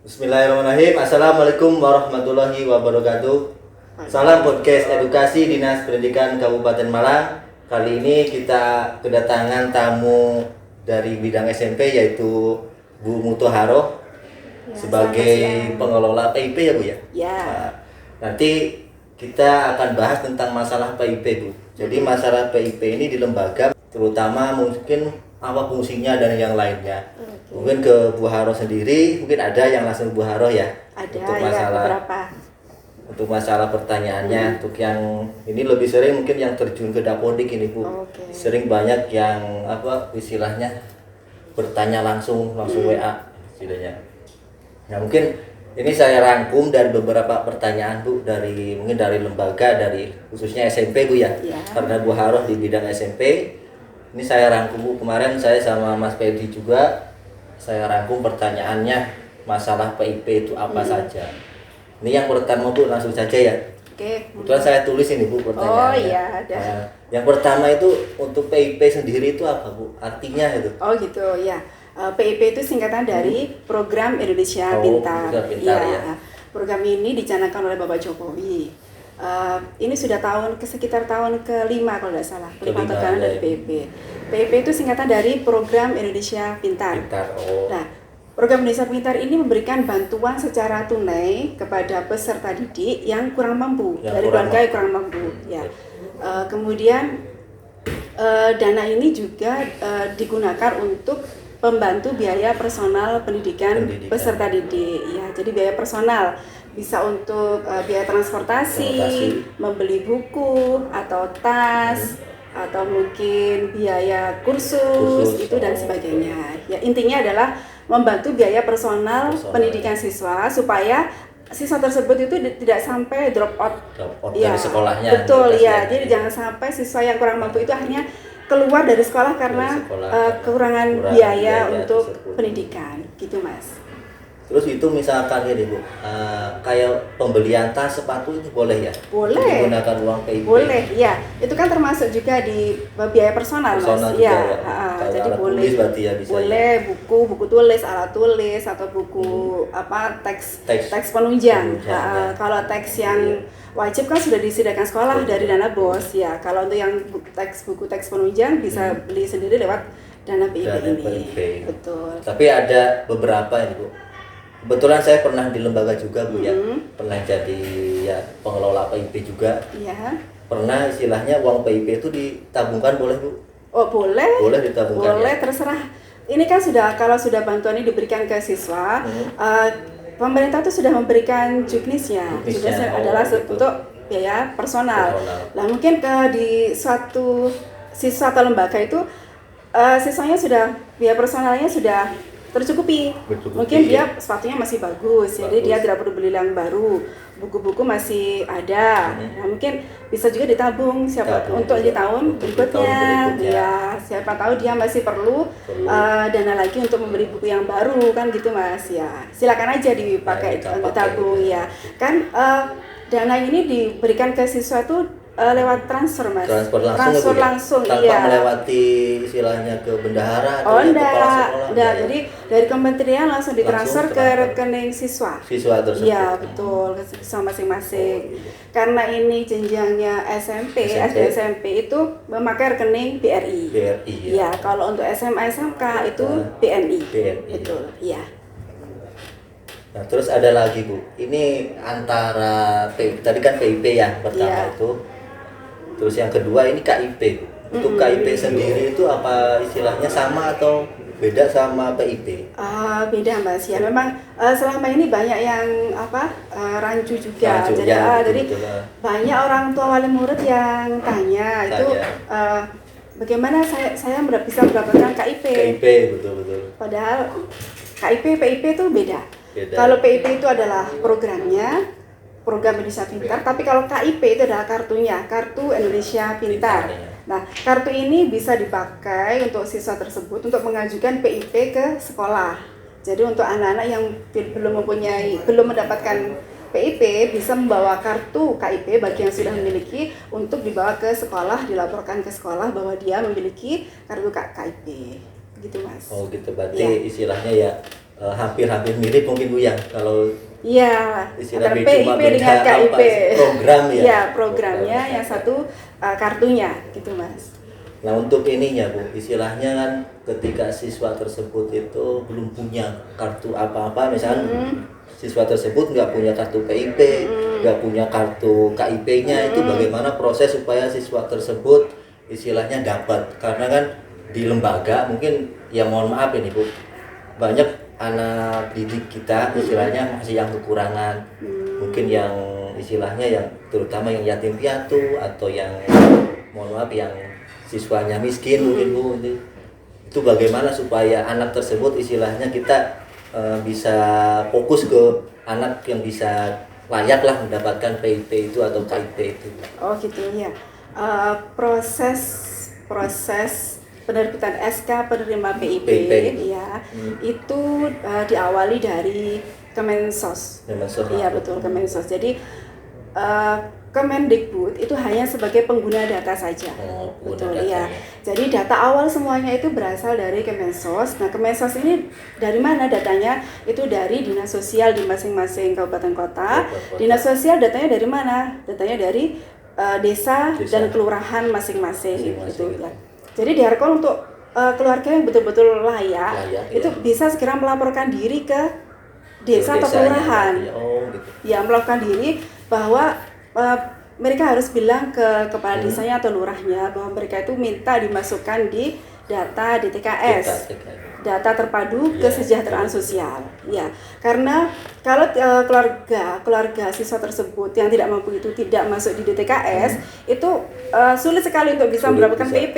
Bismillahirrahmanirrahim. Assalamualaikum warahmatullahi wabarakatuh. Salam podcast edukasi Dinas Pendidikan Kabupaten Malang. Kali ini kita kedatangan tamu dari bidang SMP yaitu Bu Muthaharoh sebagai pengelola PIP ya Bu ya. Ya. Nah, nanti kita akan bahas tentang masalah PIP Bu. Jadi masalah PIP ini di lembaga, terutama mungkin apa fungsinya dan yang lainnya. Mungkin ke Bu Haroh sendiri, mungkin ada yang langsung Bu Haroh ya. Ada untuk ya masalah, beberapa. Untuk masalah pertanyaannya, untuk yang ini lebih sering mungkin yang terjun ke Dapodik ini Bu. Sering banyak yang apa istilahnya bertanya langsung WA istilahnya. Nah mungkin ini saya rangkum dari beberapa pertanyaan Bu dari mungkin dari lembaga, dari khususnya SMP Bu ya. Karena Bu Haroh di bidang SMP. Ini saya rangkum Bu, kemarin saya sama Mas Pedi juga saya rangkum pertanyaannya masalah PIP itu apa saja. Ini yang pertama Bu, langsung saja ya. Oke. Kebetulan saya tulis ini Bu pertanyaannya. Oh iya ada. Nah, yang pertama itu untuk PIP sendiri itu apa Bu? Artinya itu? Oh gitu ya. PIP itu singkatan dari Program Indonesia Pintar. Pintar ya. Program ini dicanangkan oleh Bapak Jokowi. Ini sudah sekitar tahun ke-5 kalau tidak salah, kelima tahun dari PIP. PIP itu singkatan dari Program Indonesia Pintar. Nah, Program Indonesia Pintar ini memberikan bantuan secara tunai kepada peserta didik yang kurang mampu, dari keluarga yang kurang mampu. Ya. Kemudian dana ini juga digunakan untuk pembantu biaya personal pendidikan peserta didik. Ya, jadi biaya personal bisa untuk biaya transportasi, membeli buku atau tas, atau mungkin biaya kursus itu dan sebagainya. Ya, intinya adalah membantu biaya personal pendidikan siswa supaya siswa tersebut itu tidak sampai drop out dari sekolahnya. Betul ya. Jadi jangan sampai siswa yang kurang mampu itu akhirnya keluar dari sekolah karena kekurangan biaya untuk pendidikan, gitu Mas. Terus itu misalkan ini Bu, kayak pembelian tas, sepatu itu boleh ya? Boleh. Menggunakan uang PIP? Boleh, ya. Itu kan termasuk juga di biaya personal Mas. Ya. Jadi boleh. Tulis berarti ya bisa. Boleh ya? buku tulis, alat tulis atau buku teks penunjang. Ya. Kalau teks yang wajib kan sudah disediakan sekolah dari dana BOS ya. Kalau untuk yang buku teks penunjang bisa beli sendiri lewat dana PIP ini. Betul. Tapi ada beberapa ini Bu. Kebetulan saya pernah di lembaga juga Bu ya, pernah jadi ya pengelola PIP juga. Iya. Pernah istilahnya uang PIP itu ditabungkan boleh Bu? Oh boleh. Boleh ditabungkan. Boleh ya? Terserah. Ini kan kalau sudah bantuan ini diberikan ke siswa, pemerintah itu sudah memberikan juknisnya. Juknisnya adalah untuk biaya personal. Nah mungkin di suatu siswa atau lembaga itu siswanya sudah biaya personalnya sudah tercukupi. Mungkin dia sepatunya masih bagus, jadi dia tidak perlu beli yang baru, buku-buku masih ada. Nah, mungkin bisa juga ditabung untuk di tahun berikutnya. Ya, siapa tahu dia masih perlu dana lagi untuk membeli buku yang baru kan gitu Mas ya. Silakan aja dipakai untuk tabung ya. Kan dana ini diberikan ke siswa itu lewat transfer Mas. Transfer langsung tanpa melewati istilahnya ke bendahara atau kepala sekolah. Jadi dari kementerian langsung ditransfer ke rekening siswa tersebut. Iya, betul, ke siswa masing-masing. Karena ini jenjangnya SD SMP itu memakai rekening BRI. Ya, kalau untuk SMA SMK itu BNI. Betul, iya. Nah, terus ada lagi Bu. Ini antara tadi kan PIP ya pertama itu. Terus yang kedua ini KIP Bu. Untuk KIP sendiri itu apa istilahnya sama atau beda sama PIP? Beda Mas ya. Memang selama ini banyak yang rancu juga. Jadi banyak orang tua wali murid yang tanya itu bagaimana saya bisa mendapatkan KIP? KIP betul. Padahal KIP PIP itu beda. Kalau PIP itu adalah program Indonesia Pintar, tapi kalau KIP itu adalah kartunya, Kartu Indonesia Pintar. Nah, kartu ini bisa dipakai untuk siswa tersebut untuk mengajukan PIP ke sekolah. Jadi untuk anak-anak yang belum mendapatkan PIP bisa membawa kartu KIP bagi yang sudah memiliki untuk dibawa ke sekolah, dilaporkan ke sekolah bahwa dia memiliki kartu KIP. Gitu Mas. Oh gitu, berarti istilahnya ya hampir-hampir mirip mungkin Bu ya, kalau iya, istilah antara cuma PIP dengan beda KIP. program ya. Iya, programnya yang satu kartunya gitu Mas. Nah untuk ininya Bu, istilahnya kan ketika siswa tersebut itu belum punya kartu apa-apa, misalnya siswa tersebut nggak punya kartu PIP, nggak punya kartu KIP-nya, itu bagaimana proses supaya siswa tersebut istilahnya dapat? Karena kan di lembaga mungkin, ya mohon maaf ini Bu, banyak anak didik kita istilahnya masih yang kekurangan, mungkin yang istilahnya yang terutama yang yatim piatu atau yang mohon maaf yang siswanya miskin mungkin Bu. Itu bagaimana supaya anak tersebut istilahnya kita bisa fokus ke anak yang bisa layak lah mendapatkan PIP itu atau KIP itu. Oh gitu ya. Proses penerbitan SK penerima PIP ya itu diawali dari Kemensos. Iya betul, Kemensos. Jadi Kemendikbud itu hanya sebagai pengguna data saja. Betul ya. Jadi data awal semuanya itu berasal dari Kemensos. Nah, Kemensos ini dari mana datanya? Itu dari Dinas Sosial di masing-masing kabupaten kota. Dinas Sosial datanya dari mana? Datanya dari desa dan kelurahan masing-masing gitu ya. Jadi diharapkan untuk keluarga yang betul-betul layak itu bisa segera melaporkan diri ke desa atau kelurahan. Ya, melaporkan diri bahwa mereka harus bilang ke kepala desanya atau lurahnya bahwa mereka itu minta dimasukkan di data DTKS, data terpadu kesejahteraan sosial. Ya, karena kalau keluarga siswa tersebut yang tidak mampu itu tidak masuk di DTKS, itu sulit sekali untuk bisa mendapatkan PIP.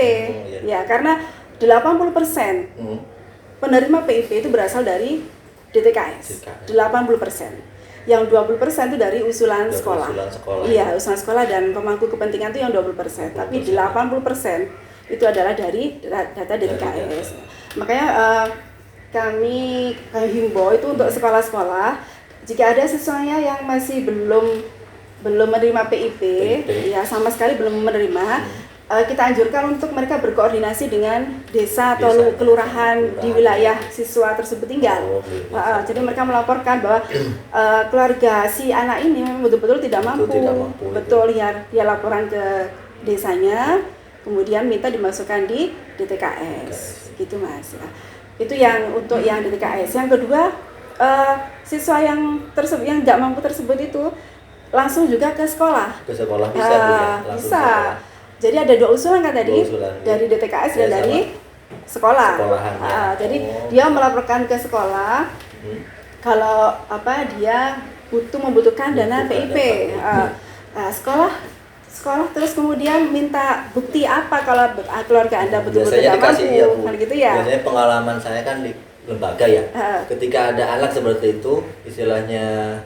Ya, karena 80% penerima PIP itu berasal dari DTKS. 80%. Yang 20% itu dari usulan sekolah. Iya, usulan sekolah dan pemangku kepentingan itu yang 20%. Tapi 80% itu adalah dari data DTKS. Makanya kami himbau itu untuk sekolah-sekolah, jika ada siswanya yang masih belum menerima PIP, ya sama sekali belum menerima, kita anjurkan untuk mereka berkoordinasi dengan desa atau kelurahan di wilayah siswa tersebut tinggal. Jadi mereka melaporkan bahwa keluarga si anak ini betul-betul tidak mampu. Betul ya, dia laporan ke desanya, kemudian minta dimasukkan di DTKS, gitu Mas. Itu yang untuk yang DTKS. Yang kedua, siswa yang nggak mampu tersebut itu langsung juga ke sekolah. Ke sekolah bisa Bu ya? Bisa. Jadi ada 2 usulan kan tadi, dari DTKS dan dari sekolah. Jadi dia melaporkan ke sekolah kalau dia membutuhkan dana PIP. Sekolah terus kemudian minta bukti apa kalau keluarga Anda betul-betul tidak mampu, kan gitu ya. Biasanya pengalaman saya kan di lembaga ya, ketika ada anak seperti itu istilahnya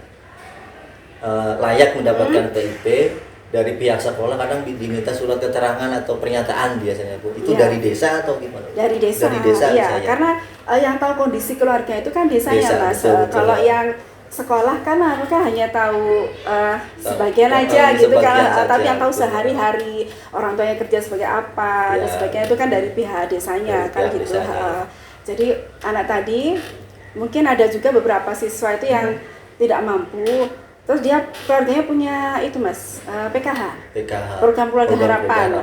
layak mendapatkan PIP, dari pihak sekolah kadang diminta surat keterangan atau pernyataan biasanya Bu. Itu dari desa atau gimana? Dari desa. Iya, karena yang tahu kondisi keluarga itu kan desanya Mas. Betul. Kalau yang sekolah kan mereka hanya tahu sebagian aja gitu kan, tapi yang tahu sehari-hari orang tuanya kerja sebagai apa dan sebagainya itu kan dari pihak desanya kan gitu. Jadi anak tadi mungkin ada juga beberapa siswa itu yang tidak mampu. Terus dia keluarganya punya itu Mas, PKH, program keluarga harapan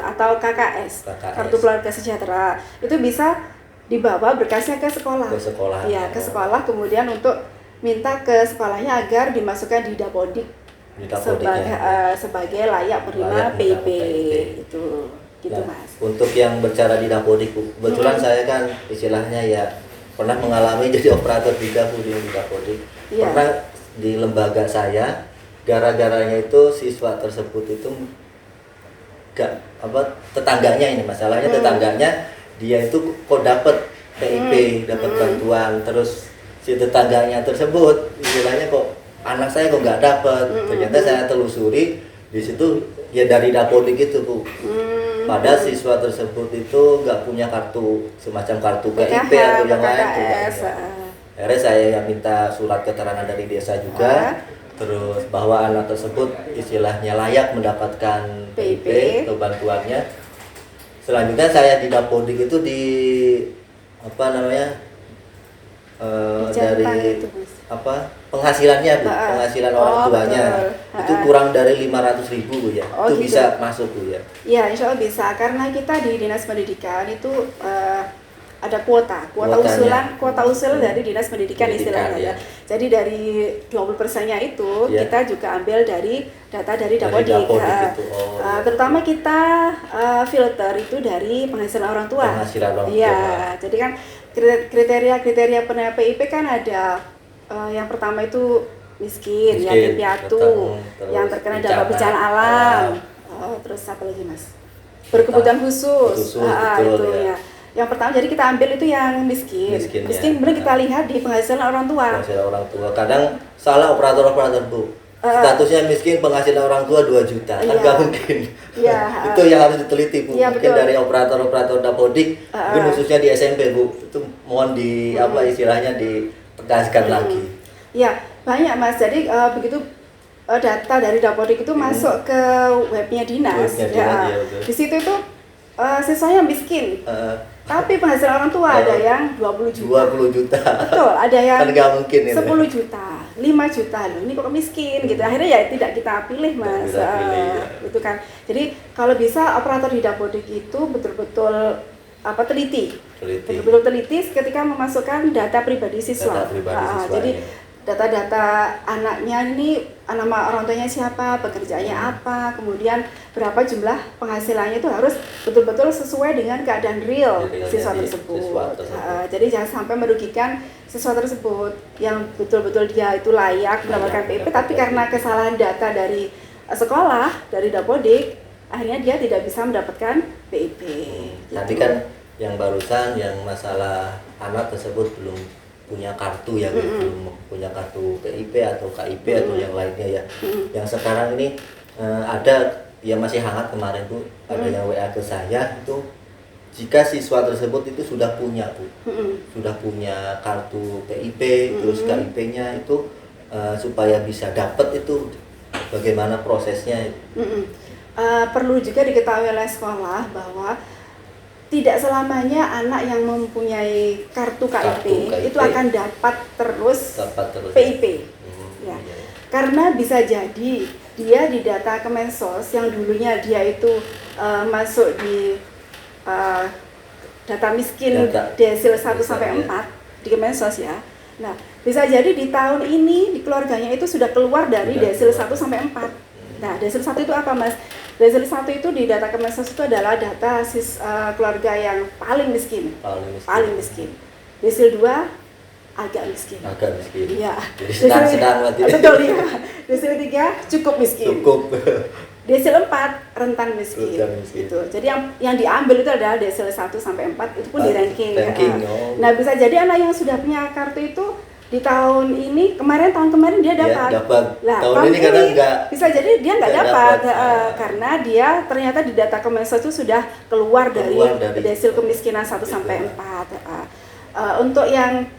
atau KKS, kartu keluarga sejahtera. Itu bisa dibawa berkasnya ke sekolah. Ya, ke sekolah kemudian untuk minta ke sekolahnya agar dimasukkan di Dapodik sebagai layak menerima PIP itu. Gitu Mas. Untuk yang bercara di Dapodik Bu, kebetulan saya kan istilahnya ya pernah mengalami jadi operator di Dapodik. Pernah di lembaga saya, gara-garanya itu siswa tersebut itu tetangganya ini masalahnya, tetangganya dia itu kok dapat PIP, dapat bantuan, terus si tetangganya tersebut istilahnya kok anak saya kok nggak dapat. Ternyata saya telusuri di situ ya dari Dapodik itu Bu. Padahal siswa tersebut itu nggak punya kartu semacam kartu PIP atau yang lain. Akhirnya saya minta surat keterangan dari desa juga, terus bahwa anak tersebut istilahnya layak mendapatkan PIP atau bantuannya. Selanjutnya saya di Dapodik itu dari apa penghasilannya Bu, penghasilan orang tuanya itu kurang dari 500.000 Bu ya, itu gitu. Bisa masuk Bu ya? Ya Insya Allah bisa, karena kita di Dinas Pendidikan itu ada kuota usulan dari Dinas Pendidikan istilahnya ya. Jadi dari 20%-nya itu kita juga ambil dari data dari Dapodik. Terutama kita filter itu dari penghasilan orang tua. Iya, jadi kan kriteria penerima PIP kan ada yang pertama itu miskin, yatim piatu, yang terkena dampak bencana alam, terus apa lagi Mas? Berkebutuhan khusus, itu ya. Yang pertama, jadi kita ambil itu yang miskin kemudian kita lihat di penghasilan orang tua. Kadang salah operator Bu. Statusnya miskin, penghasilan orang tua 2 juta, kan nggak mungkin. Itu yang harus diteliti Bu. Mungkin dari operator Dapodik, mungkin khususnya di SMP Bu, itu mohon di apa istilahnya ditegaskan lagi. Ya banyak Mas. Jadi begitu data dari Dapodik itu masuk ke webnya dinas. Di situ itu siswanya miskin. Tapi penghasilan orang tua ada yang 20 juta. Betul, ada yang kan 10 juta, 5 juta loh. Ini kok miskin gitu. Akhirnya ya tidak kita pilih Mas. Itu kan. Jadi kalau bisa operator di Dapodik itu betul-betul teliti. Betul-betul teliti ketika memasukkan data pribadi siswa. Jadi data-data anaknya ini, nama orang tuanya siapa, pekerjaannya apa, kemudian berapa jumlah penghasilannya, itu harus betul-betul sesuai dengan keadaan real siswa tersebut. Jadi jangan sampai merugikan siswa tersebut yang betul-betul dia itu layak mendapatkan PIP, tapi karena kesalahan data dari sekolah, dari Dapodik, akhirnya dia tidak bisa mendapatkan PIP. Tadi kan yang barusan yang masalah anak tersebut belum punya kartu ya, belum punya kartu PIP atau KIP atau yang lainnya ya. Yang sekarang ini ada yang masih hangat kemarin Bu, ada yang WA ke saya itu, jika siswa tersebut itu sudah punya Bu, sudah punya kartu PIP, terus KIP-nya itu supaya bisa dapat itu bagaimana prosesnya? Perlu juga diketahui oleh sekolah bahwa tidak selamanya anak yang mempunyai kartu KIP itu akan dapat terus PIP. Ya. Karena bisa jadi dia di data Kemensos yang dulunya dia itu masuk di data miskin desil 1 sampai 4 di Kemensos ya. Nah, bisa jadi di tahun ini di keluarganya itu sudah keluar dari desil 1 sampai 4. Nah, desil 1 itu apa Mas? Desil 1 itu di data Kemensos itu adalah data keluarga yang paling miskin. Paling miskin. Desil 2 agak miskin. Iya. Sedang betul ya. Desil 3 cukup miskin. Desil 4 rentan miskin. Gitu. Jadi yang diambil itu adalah desil 1 sampai 4, itu pun di ranking. Nah, bisa jadi anak yang sudah punya kartu itu di tahun kemarin dia dapat. Lah, tahun ini kadang enggak. Bisa jadi dia nggak dapat karena dia ternyata di data Kemensos itu sudah keluar dari desil kemiskinan 1 sampai 4. Untuk yang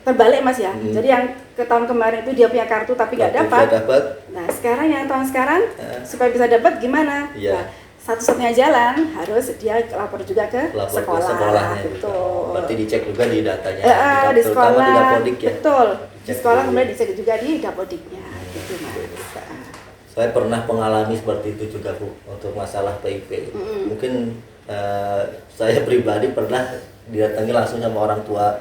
terbalik Mas ya. Jadi yang ke tahun kemarin itu dia punya kartu tapi nggak dapat. Nah, sekarang yang tahun sekarang supaya bisa dapat gimana? Nah, satu-satunya jalan harus dia lapor juga ke sekolahnya. Betul. Berarti dicek juga di datanya. Di sekolah. Di Dapodik ya. Betul. Di sekolah kemudian dicek juga di Dapodiknya. Gitu Mas. Saya pernah mengalami seperti itu juga Bu untuk masalah PIP. Mungkin saya pribadi pernah didatangi langsung sama orang tua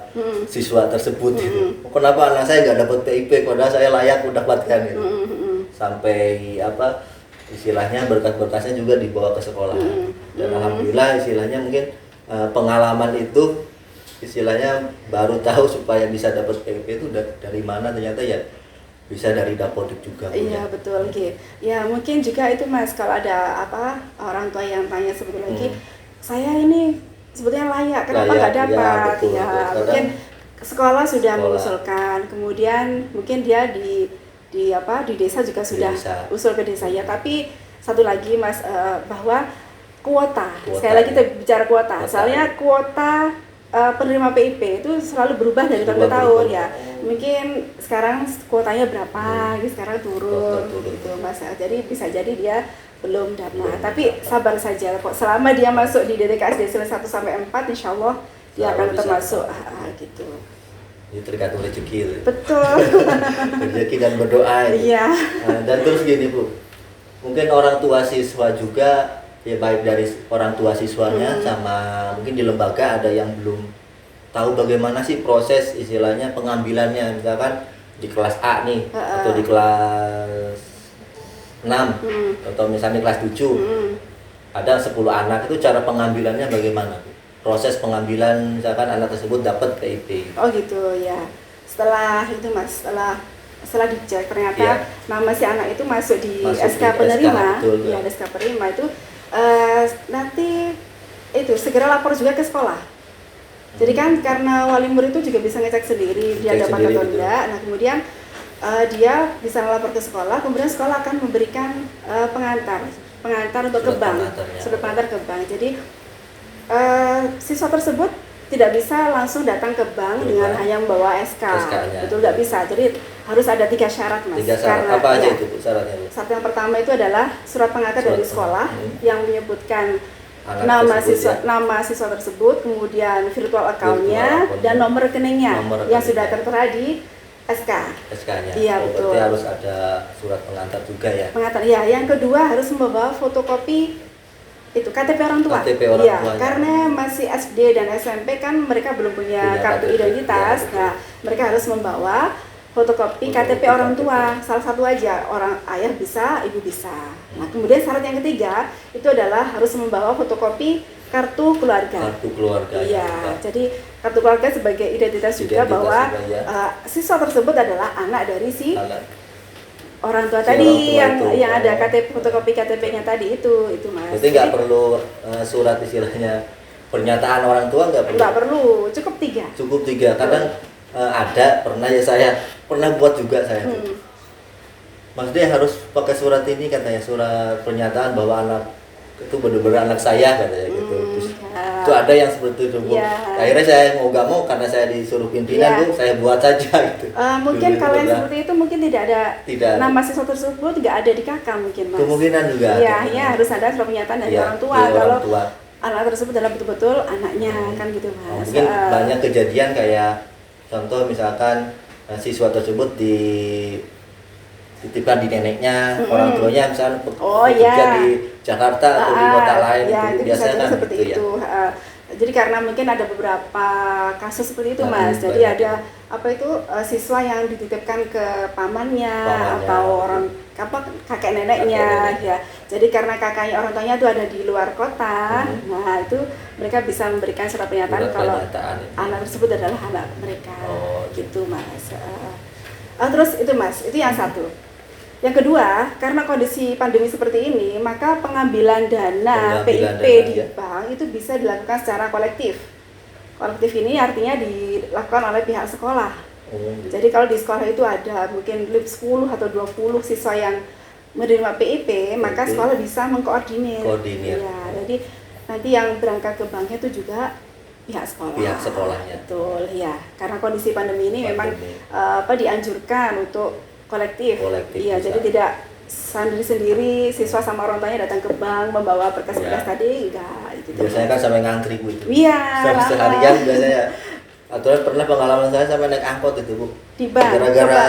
siswa tersebut gitu. Kenapa anak saya nggak dapat PIP padahal saya layak mendapatkan gitu. Sampai istilahnya berkas-berkasnya juga dibawa ke sekolah. Dan alhamdulillah istilahnya mungkin pengalaman itu istilahnya baru tahu supaya bisa dapat PIP itu dari mana, ternyata ya bisa dari Dapodik juga. Iya betul gitu. Ya mungkin juga itu Mas, kalau ada orang tua yang tanya sebetulnya lagi, saya ini sebetulnya layak, kenapa nggak dapat? Ya mungkin sekolah sudah mengusulkan, kemudian mungkin dia di desa juga sudah usul ke desa ya. Tapi satu lagi Mas, bahwa kuota. Sekali lagi kita bicara kuota. Soalnya kuota penerima PIP itu selalu berubah dari tahun ke tahun ya. Mungkin sekarang kuotanya berapa, sekarang turun gitu Mas. Jadi bisa jadi dia belum dapat. Tapi sabar saja kok. Selama dia masuk di DTKS Desil 1 sampai 4, insya Allah dia akan termasuk gitu. Ini tergantung rezeki. Betul. Rezeki dan berdoa. Iya. Dan terus gini Bu, mungkin orang tua siswa juga, ya baik dari orang tua siswanya sama mungkin di lembaga ada yang belum tahu bagaimana sih proses istilahnya pengambilannya, misalkan di kelas A nih atau di kelas 6 atau misalnya di kelas 7 ada 10 anak, itu cara pengambilannya bagaimana Bu? Proses pengambilan misalkan anak tersebut dapat PIP. Oh gitu ya. Setelah itu Mas, setelah dicek ternyata nama si anak itu masuk di SK penerima, ya SK penerima itu nanti itu segera lapor juga ke sekolah. Jadi kan karena wali murid itu juga bisa ngecek sendiri dia dapat atau enggak. Nah kemudian dia bisa melapor ke sekolah, kemudian sekolah akan memberikan pengantar untuk ke bank, surat pengantar ke bank. Jadi siswa tersebut tidak bisa langsung datang ke bank dengan hanya membawa SK. Betul, nggak bisa. Jadi harus ada 3 syarat Mas. 3 syarat. Karena, apa aja itu syaratnya? Syarat yang pertama itu adalah surat pengantar dari sekolah yang menyebutkan nama siswa tersebut, kemudian virtual account-nya dan nomor rekeningnya yang sudah tertera di SK-nya. Iya, betul. Berarti harus ada surat pengantar juga ya. Pengantar. Ya, yang kedua harus membawa fotokopi itu KTP orang tua. Iya, karena masih SD dan SMP kan mereka belum punya kartu identitas. Nah, mereka harus membawa fotokopi KTP orang tua, salah satu aja, orang ayah bisa, ibu bisa. Nah, kemudian syarat yang ketiga itu adalah harus membawa fotokopi kartu keluarga. Kartu keluarga. Iya, jadi kartu keluarga sebagai identitas juga bahwa siswa tersebut adalah anak dari si orang tua tadi yang ada KTP, fotokopi KTP-nya tadi itu Mas. Jadi nggak perlu surat istilahnya pernyataan orang tua, nggak perlu. Nggak perlu, cukup 3. Cukup 3. Kadang ada pernah ya, saya pernah buat juga saya. Maksudnya harus pakai surat ini katanya, surat pernyataan bahwa anak itu benar-benar anak saya katanya gitu. Terus itu ada yang seperti itu Bu. Akhirnya saya mau gak mau karena saya disuruh pimpinan Bu, saya buat saja gitu. Mungkin kalau yang seperti itu mungkin tidak ada nama siswa tersebut, tidak ada di KK mungkin Mas. Kemungkinan juga. Iya, harus ada surat pernyataan dari orang tua kalau anak tersebut adalah betul-betul anaknya kan gitu Mas. Mungkin banyak kejadian kayak contoh misalkan siswa tersebut dititipkan di neneknya, orang tuanya misalnya bekerja di Jakarta atau di kota lain, itu biasanya kan seperti gitu itu. Ya. Jadi karena mungkin ada beberapa kasus seperti itu Mas. Jadi ada siswa yang dititipkan ke pamannya atau orang kakek neneknya ya. Jadi karena kakaknya orang tuanya itu ada di luar kota, nah itu mereka bisa memberikan surat pernyataan kalau anak tersebut adalah anak mereka, gitu Mas. Terus itu Mas, itu yang satu. Yang kedua, karena kondisi pandemi seperti ini, maka pengambilan dana PIP di bank itu bisa dilakukan secara kolektif. Kolektif ini artinya dilakukan oleh pihak sekolah. Jadi kalau di sekolah itu ada mungkin 10 atau 20 siswa yang menerima PIP, maka sekolah bisa mengkoordinir. Ya, jadi nanti yang berangkat ke banknya itu juga pihak sekolah. Pihak sekolahnya. Betul, ya. Karena kondisi pandemi ini memang dianjurkan untuk kolektif. Iya, jadi tidak sendiri siswa sama orang tuanya datang ke bank membawa berkas-berkas tadi, enggak gitu. Biasanya kan sampai ngantri Bu itu. Iya. Seharian biasanya. Atau pernah pengalaman saya sampai naik angkot itu Bu. Di bank. Gara-gara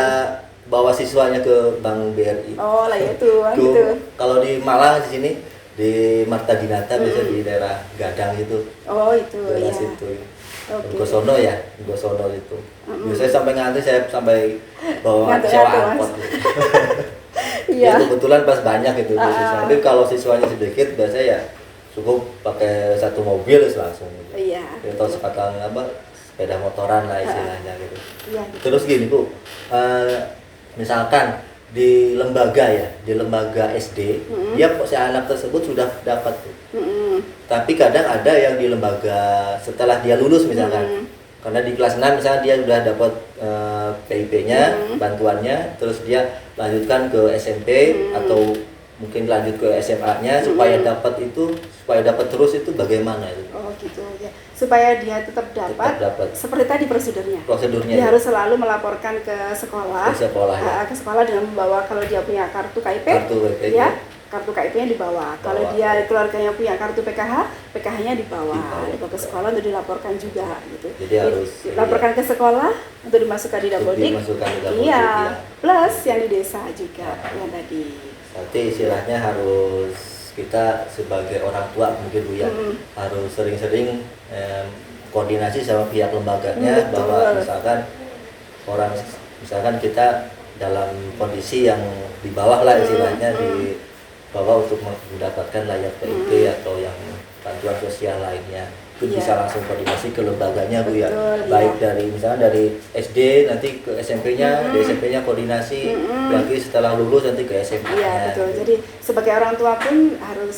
bawa siswanya ke Bank BRI. Oh lah itu, gitu. Kalau di Malang di sini di Marta Dinata biasa di daerah Gadang itu. Oh itu ya. Situ. Gosono itu. Biasanya sampai ngantri, saya sampai bawa sewa angkot. Ya kebetulan pas banyak itu siswa. Tapi kalau siswanya sedikit biasanya ya cukup pakai satu mobil langsung. Iya. Atau sepeda motoran lah istilahnya gitu. Iya. Terus gini Bu, misalkan di lembaga SD, dia si anak tersebut sudah dapat tuh. Tapi kadang ada yang di lembaga setelah dia lulus misalkan, karena di kelas 6 misalnya dia sudah dapat PIP-nya, bantuannya, terus dia lanjutkan ke SMP atau mungkin lanjut ke SMA-nya supaya dapat terus itu bagaimana itu? Oh gitu ya. Supaya dia tetap dapat. Seperti tadi prosedurnya. Dia harus selalu melaporkan ke sekolah. Ke sekolah dengan membawa kalau dia punya kartu KIP. Ya. kartu KIP-nya di bawah. Kalau dia keluarganya punya kartu PKH, PKH-nya di bawah ke sekolah untuk dilaporkan juga gitu. Jadi harus laporkan ke sekolah untuk dimasukkan di Dapodik. Iya, plus yang di desa juga yang tadi. Berarti istilahnya harus kita sebagai orang tua mungkin Bu ya, harus sering-sering koordinasi sama pihak lembaganya bahwa misalkan kita dalam kondisi yang di bawah lah istilahnya di bawah untuk mendapatkan layak PIP atau yang bantuan sosial lainnya itu bisa langsung koordinasi ke lembaganya Bu ya, baik dari misalnya dari SD nanti ke SMP-nya, di SMP-nya koordinasi lagi setelah lulus nanti ke SMA-nya. Iya betul. Jadi sebagai orang tua pun harus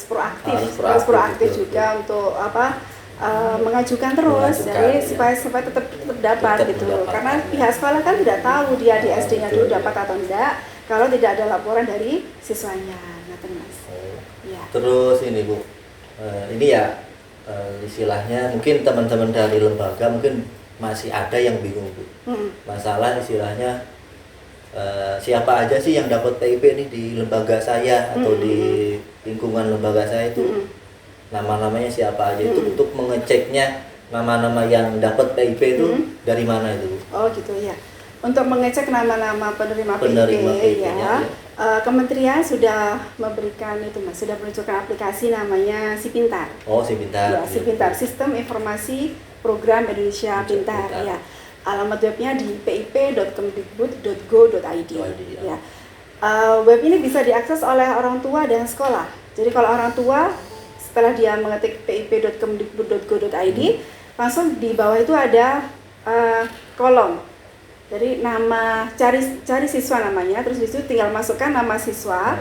proaktif juga untuk mengajukan terus, jadi supaya tetap dapat gitu. Karena pihak sekolah kan tidak tahu dia di SD-nya dulu dapat atau enggak kalau tidak ada laporan dari siswanya. Ya. Terus ini Bu, ini ya istilahnya mungkin teman-teman dari lembaga mungkin masih ada yang bingung Bu. Masalah istilahnya siapa aja sih yang dapat PIP ini di lembaga saya atau di lingkungan lembaga saya itu nama-namanya siapa aja itu untuk mengeceknya nama-nama yang dapat PIP itu dari mana itu Bu? Oh gitu ya. Untuk mengecek nama-nama penerima PIP ya. Kementerian sudah memberikan itu Mas, sudah meluncurkan aplikasi namanya Si Pintar. Oh, Si Pintar. Ya, Si Pintar, Sistem Informasi Program Indonesia Pintar. Ya. Alamat webnya di pip.kemdikbud.go.id. Ya. Web ini bisa diakses oleh orang tua dan sekolah. Jadi kalau orang tua setelah dia mengetik pip.kemdikbud.go.id, langsung di bawah itu ada kolom. Jadi nama cari siswa namanya, terus di situ tinggal masukkan nama siswa,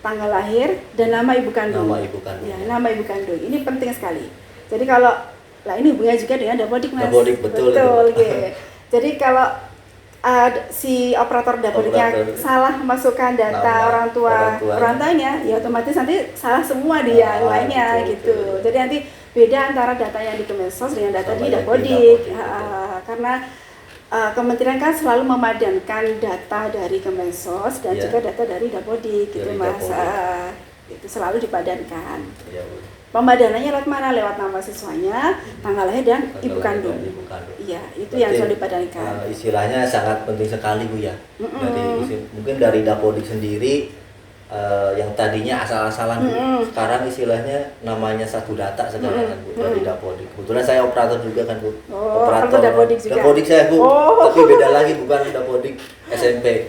tanggal lahir dan nama ibu kandung. Ya, nama ibu kandung. Ini penting sekali. Jadi kalau ini hubungannya juga dengan Dapodik Mas. Dapodik betul. Okay. Jadi kalau si operator Dapodiknya salah masukkan data orang tuanya, ya otomatis nanti salah semua dia lainnya gitu. Jadi nanti beda antara data yang di Kemensos dengan data di Dapodik. Karena Kementerian kan selalu memadankan data dari Kemensos dan juga data dari Dapodik gitu Mas. Itu selalu dipadankan. Pemadanannya lewat mana? Lewat nama siswanya, tanggal lahir dan ibu kandung. Iya, itu yang selalu dipadankan. Istilahnya sangat penting sekali Bu ya. Mungkin dari Dapodik sendiri yang tadinya asal-asalan sekarang istilahnya namanya satu data sekarang kan Bu dari Dapodik. Kebetulan saya operator juga kan Bu. Operator Dapodik juga. Dapodik saya Bu. Tapi beda lagi, bukan Dapodik SMP.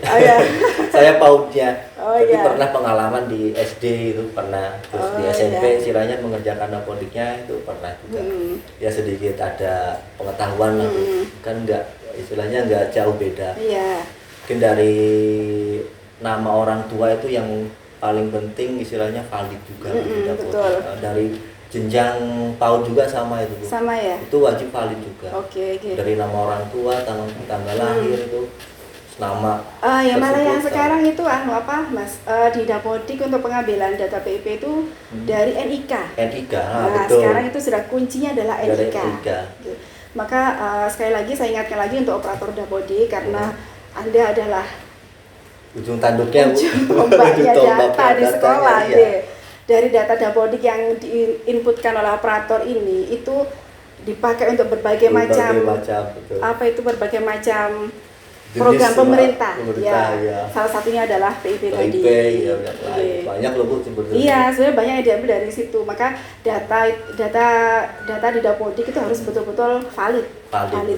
Saya PAUD-nya. Tapi pernah pengalaman di SD itu pernah, terus di SMP istilahnya mengerjakan Dapodiknya itu pernah juga. Ya sedikit ada pengetahuan lah Bu. Kan istilahnya enggak jauh beda. Mungkin dari nama orang tua itu yang paling penting istilahnya valid juga betul. Dari jenjang PAUD juga sama itu Bu. Sama ya? Itu wajib valid juga. Oke. Dari nama orang tua, tanggal lahir itu nama. Malah yang sekarang itu Mas, di Dapodik untuk pengambilan data PIP itu dari NIK. Betul. Sekarang itu sudah kuncinya adalah NIK. Gitu. Maka sekali lagi saya ingatkan lagi untuk operator Dapodik karena Anda adalah ujung tanduknya tombaknya data di sekolah dari data Dapodik yang diinputkan oleh operator ini itu dipakai untuk berbagai macam berbagai macam program pemerintah. Salah satunya adalah PIP tadi. Banyak loh Bu sebenarnya. Iya, sebenarnya banyak yang diambil dari situ. Maka data di Dapodik itu harus betul-betul valid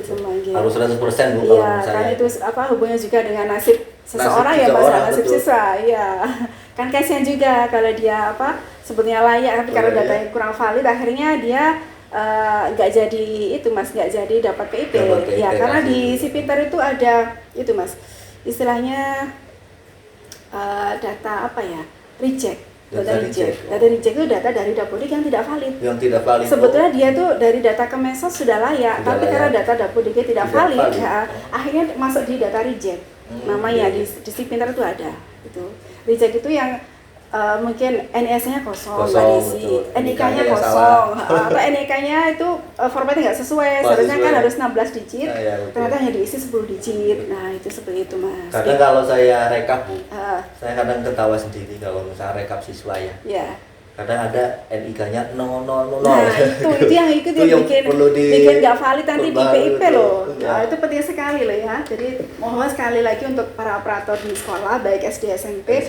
semua. Harus 100% Bu. Iya, karena itu hubungannya juga dengan nasib seseorang ya Mas, nasib siswa. Iya. Kan kasihan juga kalau dia sebetulnya layak tapi karena datanya kurang valid akhirnya dia nggak jadi itu Mas, nggak jadi dapat PIP. Karena di Si Pintar itu ada itu Mas, istilahnya data reject. Data reject itu data dari Dapodik yang tidak valid. Sebetulnya dia tuh dari data Kemensos sudah layak, tapi karena data Dapodiknya tidak valid. Akhirnya masuk di data reject. Namanya di Si Pintar itu ada. Itu reject itu yang mungkin NIS-nya kosong, Kosong, Mbak Desi, betul. NIK-nya NIK-nya kosong, atau NIK-nya itu formatnya nggak sesuai, seharusnya kan harus 16 digit, ternyata hanya diisi 10 digit. Nah itu seperti itu Mas. Kadang kalau saya rekap Bu, saya kadang ketawa sendiri kalau misalnya rekap siswa ya. Ya. Kadang ada NIK-nya 000. Nah itu yang bikin nggak valid nanti di PIP loh. Nah, itu penting sekali loh ya. Jadi mohon sekali lagi untuk para operator di sekolah baik SD SMP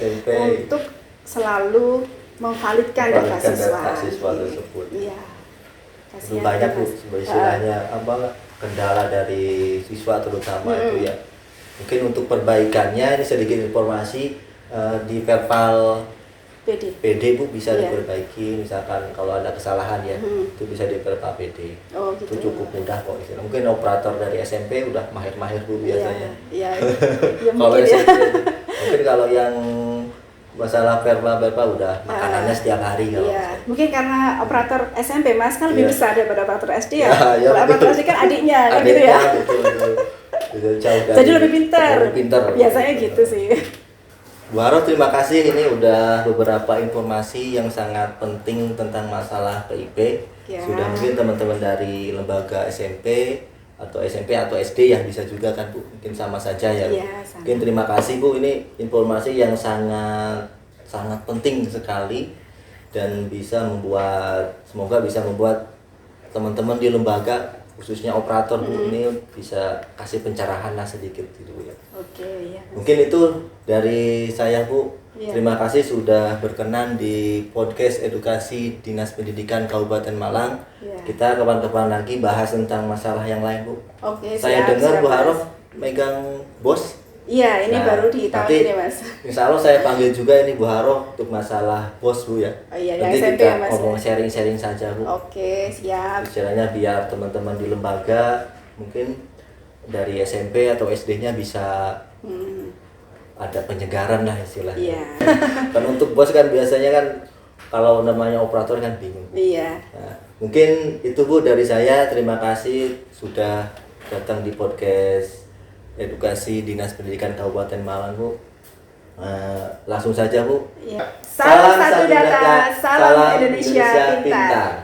untuk selalu memvalidkan data siswa tersebut. Iya. Itu banyak Bu istilahnya kendala dari siswa terutama itu ya. Mungkin untuk perbaikannya ini sedikit informasi di Perpal PD Bu bisa diperbaiki, misalkan kalau ada kesalahan ya itu bisa di Perpal PD. Gitu. Itu cukup mudah kok. Mungkin operator dari SMP udah mahir-mahir Bu biasanya. Iya. Kalau SMP mungkin kalau yang masalah perpa udah makanannya setiap hari kalau. Iya. Mungkin karena operator SMP Mas kan lebih besar daripada operator SD ya. Kalau operator SD kan adiknya kan gitu ya. Betul. Jadi lebih pintar. Biasanya gitu sih. Bu Haro, terima kasih, ini udah beberapa informasi yang sangat penting tentang masalah PIP. Sudah mungkin teman-teman dari lembaga SMP atau SD ya bisa juga kan Bu, mungkin sama saja ya. Sama. Mungkin terima kasih Bu, ini informasi yang sangat penting sekali dan semoga bisa membuat teman-teman di lembaga khususnya operator Bu ini bisa kasih pencerahan lah sedikit gitu ya. Oke, ya. Mungkin itu dari saya Bu. Terima kasih sudah berkenan di podcast edukasi Dinas Pendidikan Kabupaten Malang. Kita kapan-kapan lagi bahas tentang masalah yang lain Bu. Oke, saya dengar Bu Haro megang BOS. Iya, ini baru di tahun ini Mas. Insya Allah saya panggil juga ini Bu Haro untuk masalah BOS Bu ya. Iya, nanti SMP kita ya Mas. Ngomong sharing-sharing saja Bu. Oke, siap. Istilahnya biar teman-teman di lembaga mungkin dari SMP atau SD-nya bisa ada penyegaran lah istilahnya. Iya. Kan untuk BOS kan biasanya kan kalau namanya operator kan bingung. Iya. Nah, mungkin itu Bu dari saya. Terima kasih sudah datang di podcast edukasi Dinas Pendidikan Kabupaten Malang Bu. Langsung saja Bu. Salam satu data, salam Indonesia pintar.